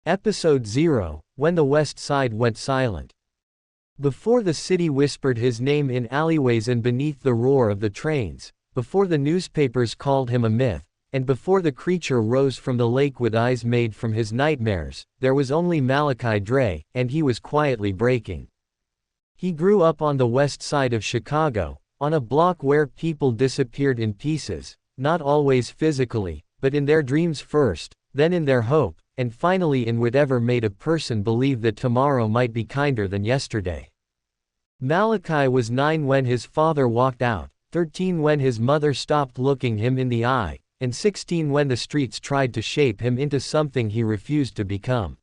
Episode 0, When the West Side Went Silent. Before the city whispered his name in alleyways and beneath the roar of the trains, before the newspapers called him a myth, and before the creature rose from the lake with eyes made from his nightmares, there was only Malachi Dre, and he was quietly breaking. He grew up on the west side of Chicago, on a block where people disappeared in pieces, not always physically, but in their dreams first, then in their hope, and finally in whatever made a person believe that tomorrow might be kinder than yesterday. Malachi was 9 when his father walked out, 13 when his mother stopped looking him in the eye, and 16 when the streets tried to shape him into something he refused to become.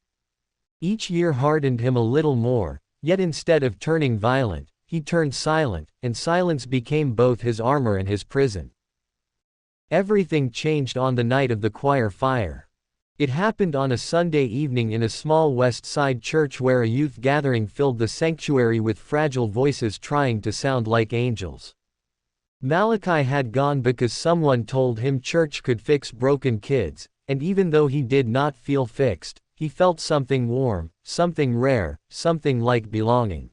Each year hardened him a little more, yet instead of turning violent, he turned silent, and silence became both his armor and his prison. Everything changed on the night of the choir fire. It happened on a Sunday evening in a small West Side church where a youth gathering filled the sanctuary with fragile voices trying to sound like angels. Malachi had gone because someone told him church could fix broken kids, and even though he did not feel fixed, he felt something warm, something rare, something like belonging.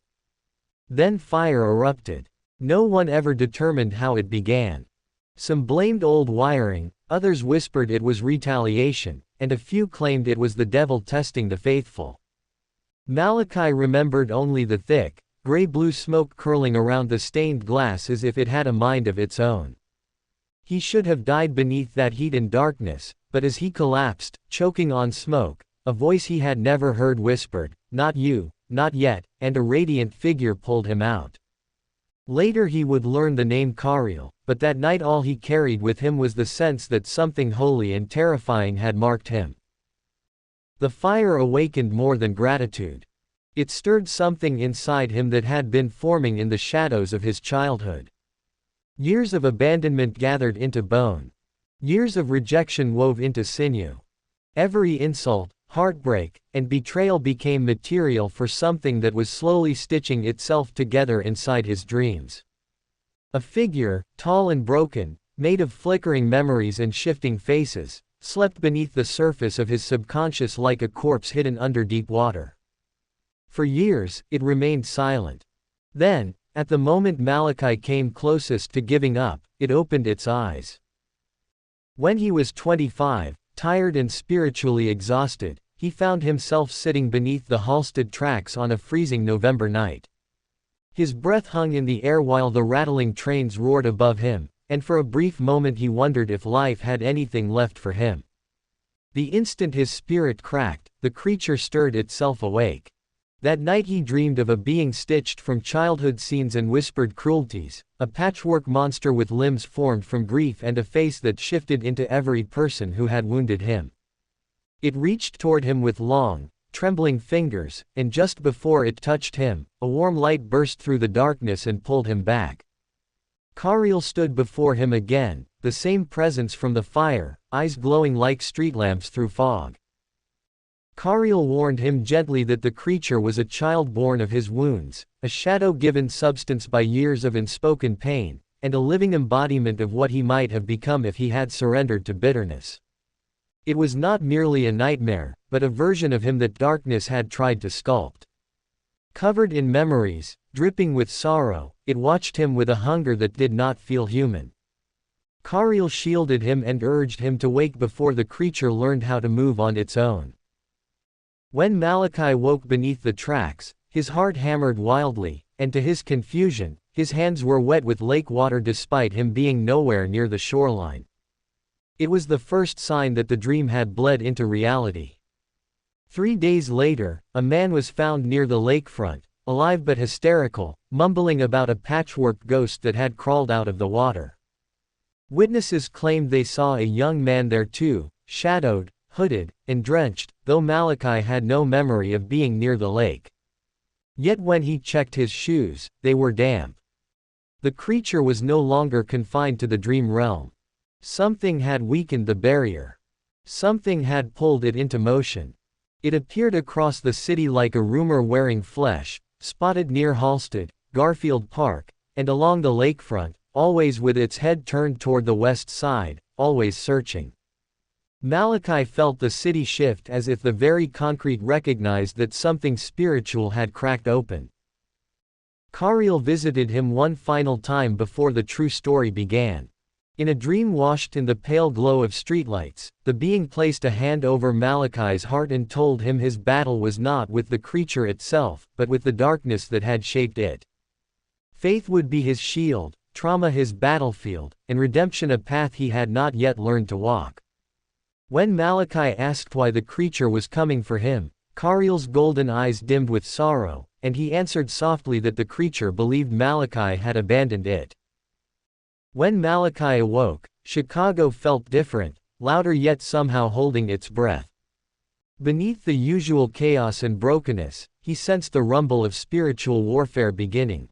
Then fire erupted. No one ever determined how it began. Some blamed old wiring, others whispered it was retaliation, and a few claimed it was the devil testing the faithful. Malachi remembered only the thick, gray-blue smoke curling around the stained glass as if it had a mind of its own. He should have died beneath that heat and darkness, but as he collapsed, choking on smoke, a voice he had never heard whispered, "Not you, not yet," and a radiant figure pulled him out. Later he would learn the name Cariel, but that night all he carried with him was the sense that something holy and terrifying had marked him. The fire awakened more than gratitude. It stirred something inside him that had been forming in the shadows of his childhood. Years of abandonment gathered into bone. Years of rejection wove into sinew. Every insult, heartbreak, and betrayal became material for something that was slowly stitching itself together inside his dreams. A figure, tall and broken, made of flickering memories and shifting faces, slept beneath the surface of his subconscious like a corpse hidden under deep water. For years, it remained silent. Then, at the moment Malachi came closest to giving up, it opened its eyes. When he was 25, tired and spiritually exhausted, he found himself sitting beneath the Halsted tracks on a freezing November night. His breath hung in the air while the rattling trains roared above him, and for a brief moment he wondered if life had anything left for him. The instant his spirit cracked, the creature stirred itself awake. That night he dreamed of a being stitched from childhood scenes and whispered cruelties, a patchwork monster with limbs formed from grief and a face that shifted into every person who had wounded him. It reached toward him with long, trembling fingers, and just before it touched him, a warm light burst through the darkness and pulled him back. Cariel stood before him again, the same presence from the fire, eyes glowing like street lamps through fog. Cariel warned him gently that the creature was a child born of his wounds, a shadow given substance by years of unspoken pain, and a living embodiment of what he might have become if he had surrendered to bitterness. It was not merely a nightmare, but a version of him that darkness had tried to sculpt. Covered in memories, dripping with sorrow, it watched him with a hunger that did not feel human. Cariel shielded him and urged him to wake before the creature learned how to move on its own. When Malachi woke beneath the tracks, his heart hammered wildly, and to his confusion, his hands were wet with lake water despite him being nowhere near the shoreline. It was the first sign that the dream had bled into reality. 3 days later, a man was found near the lakefront, alive but hysterical, mumbling about a patchwork ghost that had crawled out of the water. Witnesses claimed they saw a young man there too, shadowed, hooded, and drenched, though Malachi had no memory of being near the lake. Yet when he checked his shoes, they were damp. The creature was no longer confined to the dream realm. Something had weakened the barrier. Something had pulled it into motion. It appeared across the city like a rumor wearing flesh, spotted near Halsted, Garfield Park, and along the lakefront, always with its head turned toward the west side, always searching. Malachi felt the city shift as if the very concrete recognized that something spiritual had cracked open. Cariel visited him one final time before the true story began. In a dream washed in the pale glow of streetlights, the being placed a hand over Malachi's heart and told him his battle was not with the creature itself, but with the darkness that had shaped it. Faith would be his shield, trauma his battlefield, and redemption a path he had not yet learned to walk. When Malachi asked why the creature was coming for him, Cariel's golden eyes dimmed with sorrow, and he answered softly that the creature believed Malachi had abandoned it. When Malachi awoke, Chicago felt different, louder yet somehow holding its breath. Beneath the usual chaos and brokenness, he sensed the rumble of spiritual warfare beginning.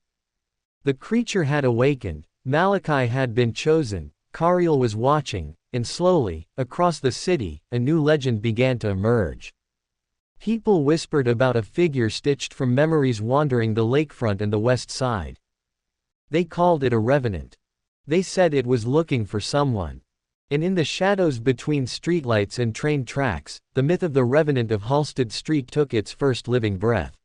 The creature had awakened, Malachi had been chosen, Cariel was watching, and slowly, across the city, a new legend began to emerge. People whispered about a figure stitched from memories wandering the lakefront and the west side. They called it a revenant. They said it was looking for someone. And in the shadows between streetlights and train tracks, the myth of the Revenant of Halsted Street took its first living breath.